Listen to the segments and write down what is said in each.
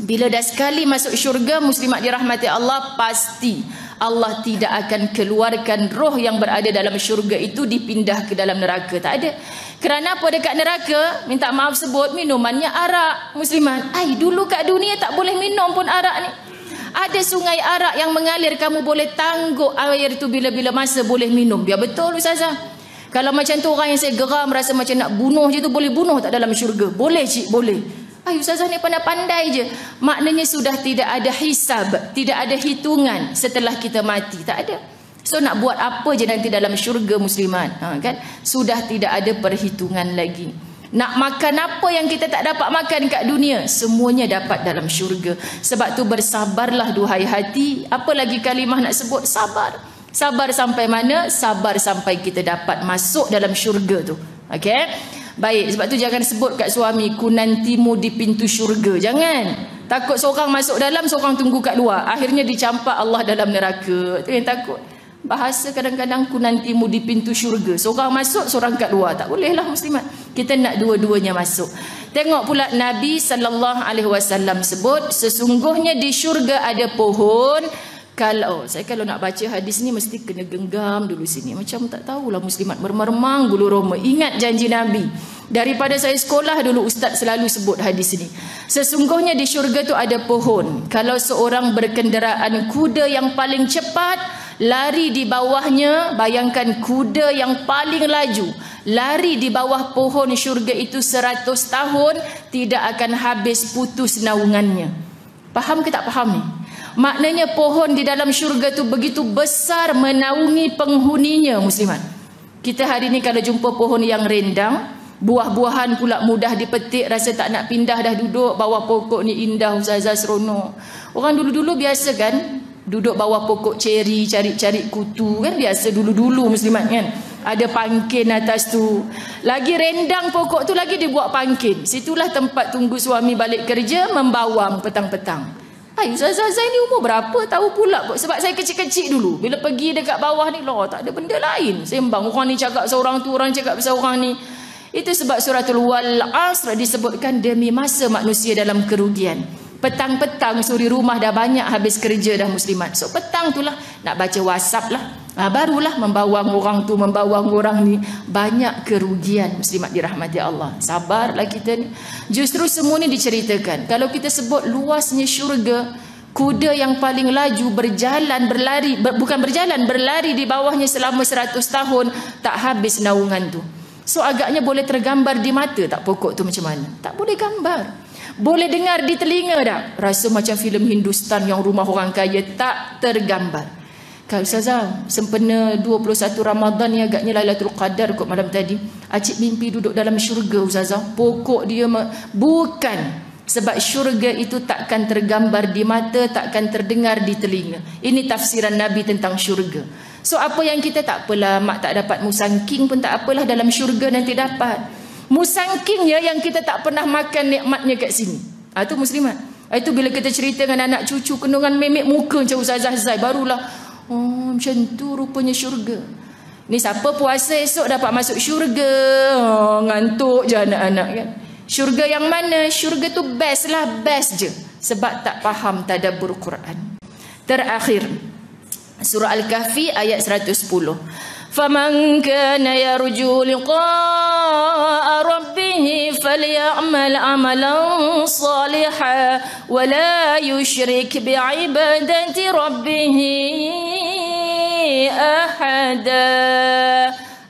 Bila dah sekali masuk syurga, muslimat dirahmati Allah, pasti Allah tidak akan keluarkan roh yang berada dalam syurga itu dipindah ke dalam neraka. Tak ada. Kerana apa dekat neraka? Minta maaf sebut, minumannya arak. Muslimat, dulu kat dunia tak boleh minum pun arak ni. Ada sungai arak yang mengalir, kamu boleh tangguk air tu bila-bila masa boleh minum. Biar betul Ustazah. Kalau macam tu orang yang saya geram, rasa macam nak bunuh je tu, boleh bunuh tak dalam syurga? Boleh cik, boleh. Ustazah ni pandai-pandai je. Maknanya sudah tidak ada hisab, tidak ada hitungan setelah kita mati. Tak ada. So nak buat apa je nanti dalam syurga muslimat, kan? Sudah tidak ada perhitungan lagi. Nak makan apa yang kita tak dapat makan kat dunia, semuanya dapat dalam syurga. Sebab tu bersabarlah duhai hati. Apa lagi kalimah nak sebut? Sabar. Sabar sampai mana? Sabar sampai kita dapat masuk dalam syurga tu. Okey? Baik, sebab tu jangan sebut kat suami, ku nantimu di pintu syurga. Jangan. Takut seorang masuk dalam, seorang tunggu kat luar. Akhirnya dicampak Allah dalam neraka. Itu yang takut. Bahasa kadang-kadang ku nantimu di pintu syurga. Seorang masuk, seorang kat luar. Tak bolehlah muslimat. Kita nak dua-duanya masuk. Tengok pula Nabi SAW sebut, sesungguhnya di syurga ada pohon. Kalau nak baca hadis ni mesti kena genggam dulu sini. Macam tak tahulah muslimat, meremang bulu roma. Ingat janji Nabi. Daripada saya sekolah dulu ustaz selalu sebut hadis ni. Sesungguhnya di syurga tu ada pohon. Kalau seorang berkenderaan kuda yang paling cepat, lari di bawahnya, bayangkan kuda yang paling laju, lari di bawah pohon syurga itu 100 tahun, tidak akan habis putus naungannya. Faham ke tak faham ni? Maknanya pohon di dalam syurga tu begitu besar menaungi penghuninya muslimat. Kita hari ni kalau jumpa pohon yang rendang, buah-buahan pula mudah dipetik, rasa tak nak pindah dah duduk bawah pokok ni, indah Ustazah, seronok. Orang dulu-dulu biasa kan duduk bawah pokok ceri, cari-cari kutu kan, biasa dulu-dulu muslimat kan. Ada pangkin atas tu. Lagi rendang pokok tu lagi dibuat pangkin. Situlah tempat tunggu suami balik kerja membawang petang-petang. Ustazah ni umur berapa? Tahu pula. Sebab saya kecil-kecil dulu. Bila pergi dekat bawah ni, tak ada benda lain. Sembang. Orang ni cakap seorang tu, orang cakap seorang ni. Itu sebab suratul Wal Asr disebutkan demi masa manusia dalam kerugian. Petang-petang suri rumah dah banyak habis kerja dah muslimat. So petang tu lah nak baca WhatsApp lah. Barulah membawang orang tu, membawang orang ni. Banyak kerugian muslimat dirahmati Allah. Sabarlah kita ni. Justru semua ni diceritakan. Kalau kita sebut luasnya syurga, kuda yang paling laju berlari di bawahnya selama 100 tahun, tak habis naungan tu. So agaknya boleh tergambar di mata tak pokok tu macam mana? Tak boleh gambar. Boleh dengar di telinga tak? Rasa macam filem Hindustan yang rumah orang kaya, tak tergambar. Kalau Ustazah, sempena 21 Ramadan ni agaknya Lailatul Qadar kot malam tadi. Acik mimpi duduk dalam syurga Ustazah. Pokok dia bukan. Sebab syurga itu takkan tergambar di mata, takkan terdengar di telinga. Ini tafsiran Nabi tentang syurga. So apa yang kita tak apalah, mak tak dapat musangking pun tak apalah, dalam syurga nanti dapat. Musangkingnya yang kita tak pernah makan nikmatnya kat sini. Itu muslimat. Itu bila kita cerita dengan anak cucu kandungan memek muka macam Ustazah Zai, barulah macam tu rupanya syurga. Ni siapa puasa esok dapat masuk syurga. Ngantuk je anak-anak kan. Syurga yang mana? Syurga tu best lah, best je. Sebab tak faham tadabbur Quran. Terakhir surah Al-Kahfi ayat 110. Faman kana yarju liqa'a rabbih falyamal amalan salihan wa la yushrik bi'ibadati rabbih ahada.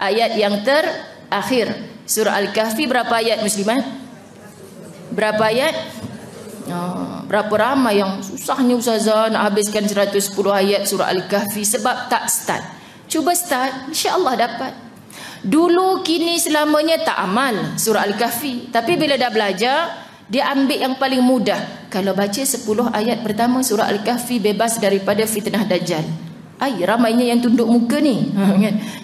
Ayat yang terakhir surah Al-Kahfi. Berapa ayat muslimat? Berapa ayat? Berapa ramai yang susahnya Ustazah nak habiskan 110 ayat surah Al-Kahfi sebab tak start. Cuba start, insya-Allah dapat. Dulu, kini, selamanya tak amal surah Al-Kahfi. Tapi bila dah belajar, dia ambil yang paling mudah. Kalau baca 10 ayat pertama surah Al-Kahfi, bebas daripada fitnah Dajjal. Ramainya yang tunduk muka ni.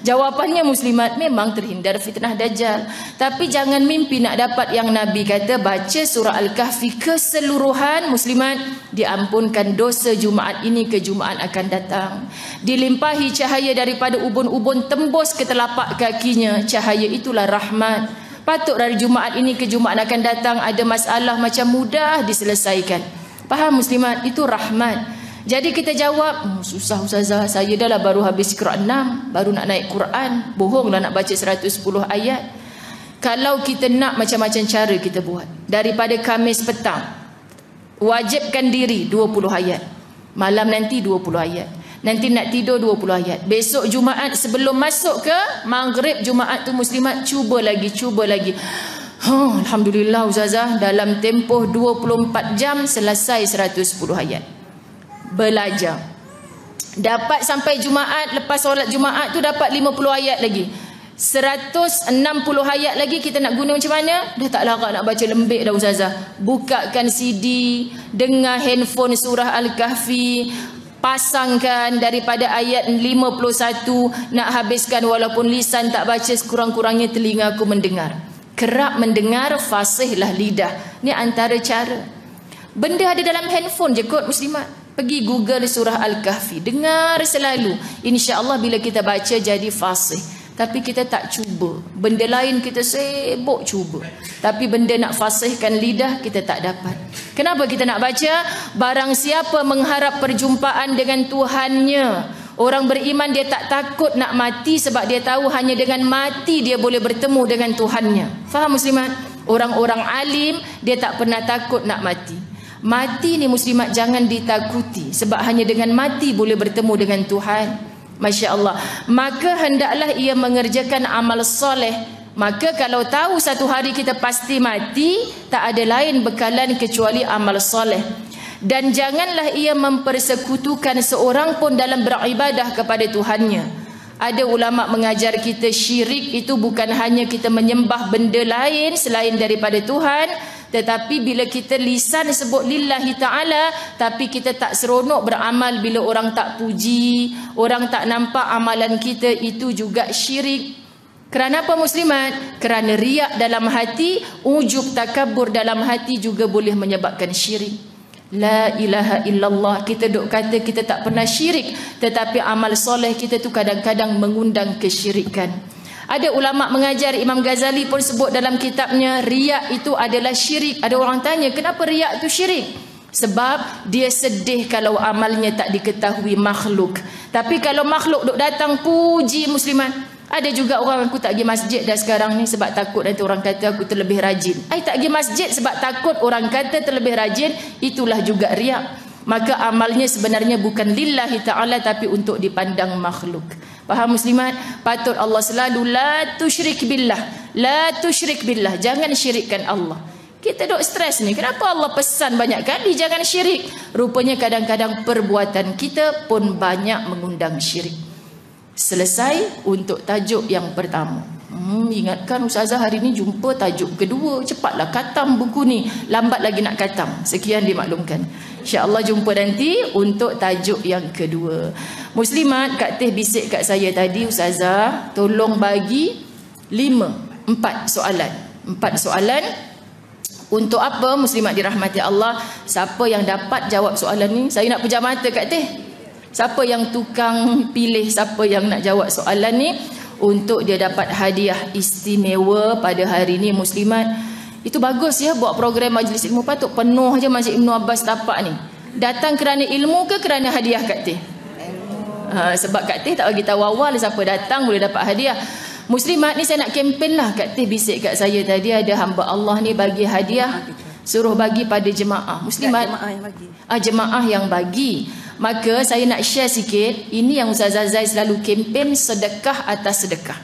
Jawapannya muslimat, memang terhindar fitnah Dajjal. Tapi jangan mimpi nak dapat yang Nabi kata, baca surah Al-Kahfi keseluruhan muslimat, diampunkan dosa Jumaat ini ke Jumaat akan datang. Dilimpahi cahaya daripada ubun-ubun tembus ke telapak kakinya. Cahaya itulah rahmat. Patut dari Jumaat ini ke Jumaat akan datang ada masalah macam mudah diselesaikan. Faham muslimat? Itu rahmat. Jadi kita jawab, susah ustazah, saya dah lah baru habis Quran 6, baru nak naik Quran, bohonglah nak baca 110 ayat. Kalau kita nak, macam-macam cara kita buat. Daripada Khamis petang, wajibkan diri 20 ayat. Malam nanti 20 ayat. Nanti nak tidur 20 ayat. Besok Jumaat sebelum masuk ke Maghrib Jumaat tu muslimat, cuba lagi. Alhamdulillah ustazah, dalam tempoh 24 jam selesai 110 ayat. Belajar. Dapat sampai Jumaat, lepas solat Jumaat tu dapat 50 ayat lagi. 160 ayat lagi kita nak guna macam mana? Dah tak larat nak baca lembik dah ustazah. Bukakan CD, dengar handphone surah Al-Kahfi, pasangkan daripada ayat 51, nak habiskan walaupun lisan tak baca, sekurang-kurangnya telinga aku mendengar. Kerap mendengar, fasihlah lidah. Ni antara cara. Benda ada dalam handphone je kot muslimat. Pergi Google surah Al-Kahfi, dengar selalu. InsyaAllah bila kita baca jadi fasih. Tapi kita tak cuba. Benda lain kita sibuk cuba. Tapi benda nak fasihkan lidah kita tak dapat. Kenapa kita nak baca? Barang siapa mengharap perjumpaan dengan Tuhannya, orang beriman dia tak takut nak mati sebab dia tahu hanya dengan mati dia boleh bertemu dengan Tuhannya. Faham muslimat? Orang-orang alim dia tak pernah takut nak mati. Mati ni muslimat jangan ditakuti, sebab hanya dengan mati boleh bertemu dengan Tuhan. Masya Allah. Maka hendaklah ia mengerjakan amal soleh. Maka kalau tahu satu hari kita pasti mati, tak ada lain bekalan kecuali amal soleh. Dan janganlah ia mempersekutukan seorang pun dalam beribadah kepada Tuhannya. Ada ulama mengajar kita syirik itu bukan hanya kita menyembah benda lain selain daripada Tuhan, tetapi bila kita lisan sebut lillahi ta'ala, tapi kita tak seronok beramal bila orang tak puji, orang tak nampak amalan kita, itu juga syirik. Kerana apa muslimat? Kerana riak dalam hati, ujub takabur dalam hati juga boleh menyebabkan syirik. La ilaha illallah. Kita duk kata kita tak pernah syirik, tetapi amal soleh kita tu kadang-kadang mengundang kesyirikan. Ada ulama mengajar, Imam Ghazali pun sebut dalam kitabnya, riak itu adalah syirik. Ada orang tanya, kenapa riak itu syirik? Sebab dia sedih kalau amalnya tak diketahui makhluk. Tapi kalau makhluk duk datang puji muslimat. Ada juga orang, aku tak pergi masjid dah sekarang ni sebab takut nanti orang kata aku terlebih rajin. Tak pergi masjid sebab takut orang kata terlebih rajin, itulah juga riak. Maka amalnya sebenarnya bukan lillahi ta'ala tapi untuk dipandang makhluk. Faham muslimat? Patut Allah selalu la tusyrik billah. La tusyrik billah. Jangan syirikkan Allah. Kita duk stres ni. Kenapa Allah pesan banyak kali jangan syirik? Rupanya kadang-kadang perbuatan kita pun banyak mengundang syirik. Selesai untuk tajuk yang pertama. Ingatkan ustazah hari ni jumpa tajuk kedua. Cepatlah khatam buku ni. Lambat lagi nak khatam. Sekian dimaklumkan. InsyaAllah jumpa nanti untuk tajuk yang kedua. Muslimat, Kak Teh bisik kat saya tadi, ustazah tolong bagi 4 soalan. 4 soalan. Untuk apa muslimat dirahmati Allah? Siapa yang dapat jawab soalan ni? Saya nak pejam mata Kak Teh. Siapa yang tukang pilih siapa yang nak jawab soalan ni, untuk dia dapat hadiah istimewa pada hari ni muslimat. Itu bagus ya buat program majlis ilmu. Patut penuh je Masjid Ibnu Abbas tapak ni. Datang kerana ilmu ke kerana hadiah Kak Teh? Sebab Kak Teh tak bagi tahu awal siapa datang boleh dapat hadiah. Muslimat ni saya nak kempen lah. Kak Teh bisik kat saya tadi ada hamba Allah ni bagi hadiah, suruh bagi pada jemaah muslimat. Jemaah yang bagi. Maka saya nak share sikit. Ini yang Ustazah Zai selalu kempen, sedekah atas sedekah.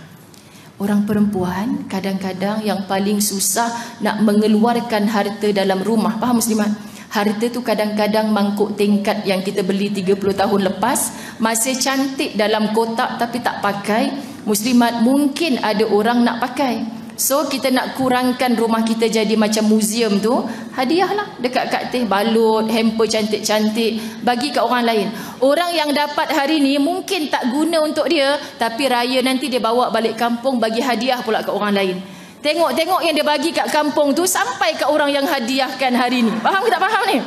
Orang perempuan kadang-kadang yang paling susah nak mengeluarkan harta dalam rumah. Faham muslimat? Harta tu kadang-kadang mangkuk tingkat yang kita beli 30 tahun lepas, masih cantik dalam kotak tapi tak pakai. Muslimat, mungkin ada orang nak pakai. So kita nak kurangkan rumah kita jadi macam muzium tu, hadiahlah dekat Kak Teh balut, hamper cantik-cantik, bagi kat orang lain. Orang yang dapat hari ni mungkin tak guna untuk dia, tapi raya nanti dia bawa balik kampung bagi hadiah pula kat orang lain. Tengok-tengok yang dia bagi kat kampung tu sampai kat orang yang hadiahkan hari ni. Faham ke tak faham ni?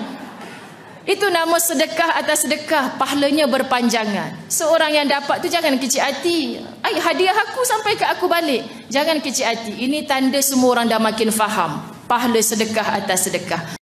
Itu nama sedekah atas sedekah, pahalanya berpanjangan. Seorang yang dapat tu jangan kecil hati. Hadiah aku sampai ke aku balik. Jangan kecil hati. Ini tanda semua orang dah makin faham. Pahala sedekah atas sedekah.